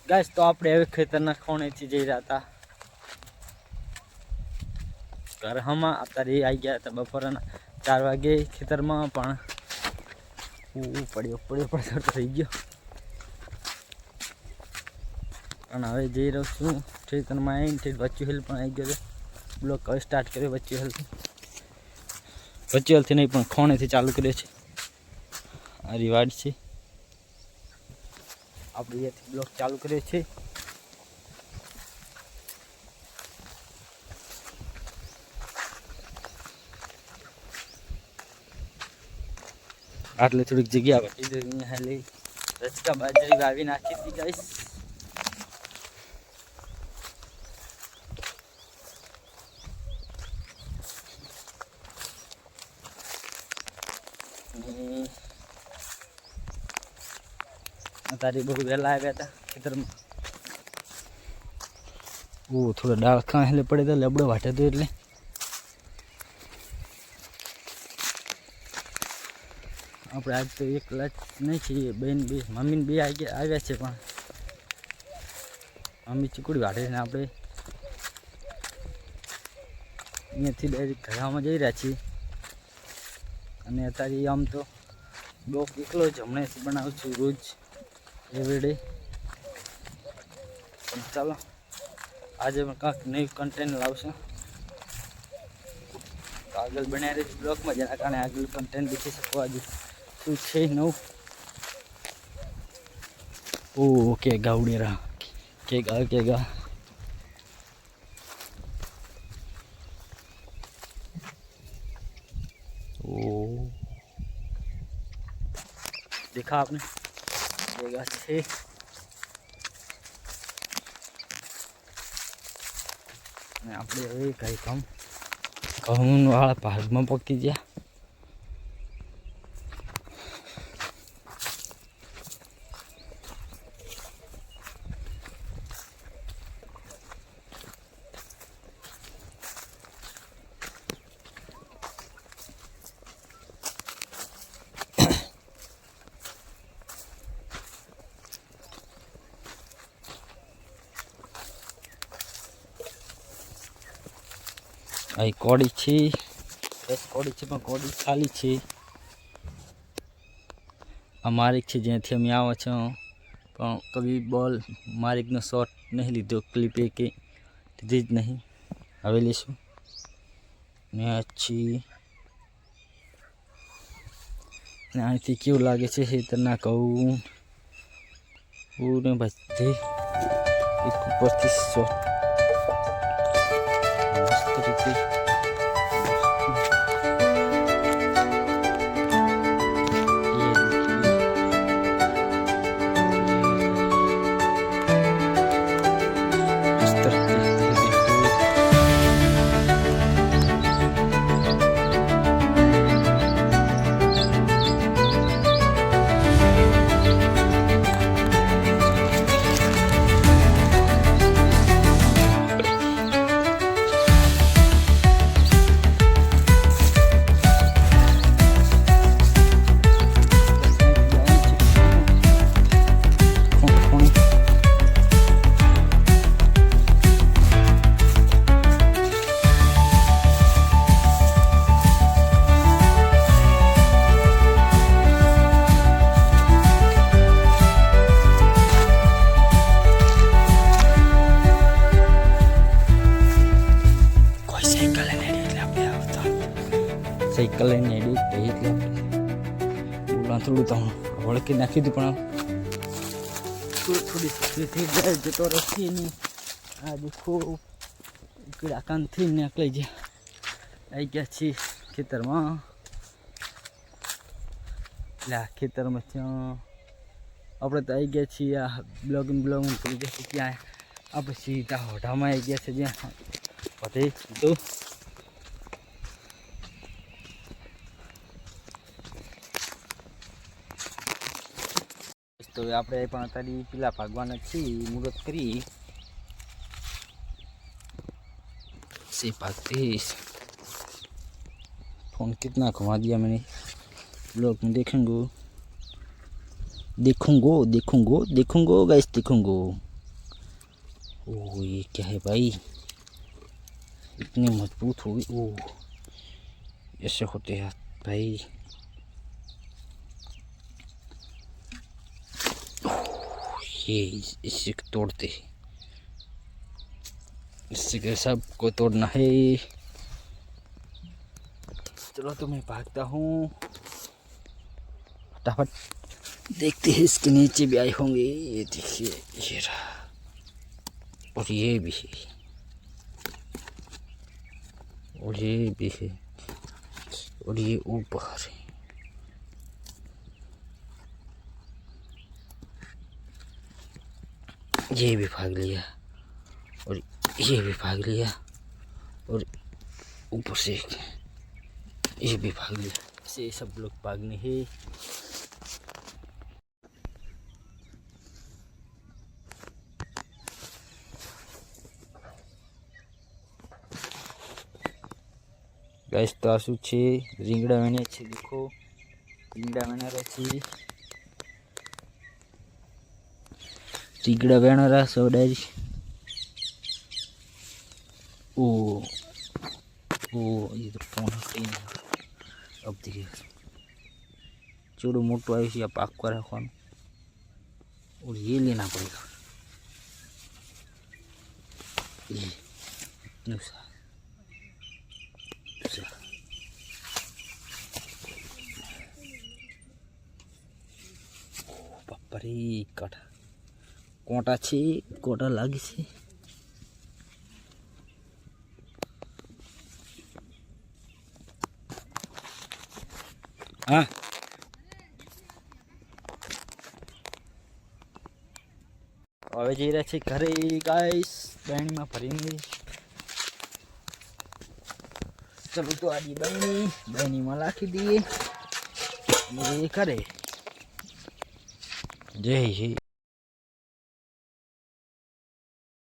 Guys तो આપણે હવે ખેતરના ખૂણેથી જઈ રહ્યા હતા ઘર હમા અત્યારે આવી ગયા હતા બપોરના 4 વાગે ખેતરમાં પણ પડ્યો થઈ ગયો અને હવે જઈ રહ્યો છું ખેતરમાં આવીને વચ્ચે હિલ પણ આવી ગયો છે બ્લોક હવે સ્ટાર્ટ કર્યો વચ્ચે હિલથી નહીં પણ ખૂણેથી ચાલુ કર્યો છે આ રિવાર્ડ છે આપણે અહીંયાથી બ્લોક ચાલુ કર્યો છે આટલે થોડીક જગ્યા બચી તો અહીંયા લઈ રચકા બાજરી વાવી નાખી હતી ગાઈસ અત્યારે બહુ વહેલા આવ્યા હતા ખેતરમાં થોડો ડાળ ખાં એટલે પડે તો લબડો વાટે તો એટલે આપણે આજ તો એકલા જ નહીં છીએ બેન બે મમ્મીને બે આવ્યા છે પણ મમ્મી ચીકુડી વાટે ને આપણે અહીંયાથી ડાયરેક્ટ ઘરમાં જઈ રહ્યા છીએ અને અત્યારે આમ તો બ્લોક એકલો જ હમણાંથી બનાવું છું રોજ એવરીડે પણ ચાલો આજે પણ કાંઈક નવું કન્ટેન્ટ લાવશું તો આગળ બનાવી રહી બ્લોગમાં જેના કારણે આગળ કન્ટેન્ટ દેખી શકો આજે શું છે નવું ઓકે ગાવડેરા કે ગા देखा आपने जगह से આપણે હવે કઈ કામ ઘઉં વાળા ભાગમાં પકી ગયા અહીં કોડી છે 10 કોડી છે પણ કોડી ખાલી છે આ મારિક છે જ્યાંથી અમે આવો છો પણ કભી બોલ મારિકનો શોટ નહીં લીધો ક્લિપ કે લીધી જ નહીં હવે લઈશું ને अच्छी ને અહીંથી કેવું લાગે છે ખેતરના કહું પૂરે બધી એક ઉપરથી શોટ સાયકલ લઈને એડી એટલે બોલા થોડું તો વળકી નાખી દીધું પણ થોડી થઈ જાય જતો રસ્તી નહીં આ દેખો કીડાકાનથી નીકળી જાય આવી ગયા છીએ ખેતરમાં એટલે આ ખેતરમાં ત્યાં આપણે તો આવી ગયા છીએ આ બ્લોગિંગ કરી ગયા છીએ ત્યાં આપણે સીધા હોઢામાં આવી ગયા છે જ્યાં બધે તો तो આપણે પણ અત્યારે પેલા ભાગવાના છીએ મુહૂર્ત કરી से भागते फोन कितना घुमा दिया मैंने ब्लॉग में देखूंगा गाइस देखूंगा ओह ये क्या है भाई, इतनी मजबूत हो गई। ओह ऐसे होते हैं भाई। ये इससे तोड़ते हैं, इससे के सबको तोड़ना है। चलो तो मैं भागता हूँ फटाफट। देखते हैं इसके नीचे भी आए होंगे। ये देखिए ये रहा, और ये भी है, और ये भी है, और ये ऊपर है। ये भी भाग लिया, और ये भी भाग लिया, और ऊपर से ये भी भाग लिया। ऐसे सब लोग भागने हैं। गाइस तो आसू छे રીંગણા વેણે છે। देखो રીંગણા વેણા છે, રીંગણા વેણા રા સોડારી। ओ ओ ये तो फोन स्क्रीन अब देखिए चूड़ो मोटो आई है, पाक कर रखा, और ये लेना पड़ेगा। ये बापरे काटा कोटा छे, कोटा लागी छे। हाँ હવે જઈ રહ્યા છે ઘરે ગાઈસ, બેણીમાં ભરીને। ચલો તો આજી બેણીમાં નાખી દઈએ, ઘરે જય શ્રી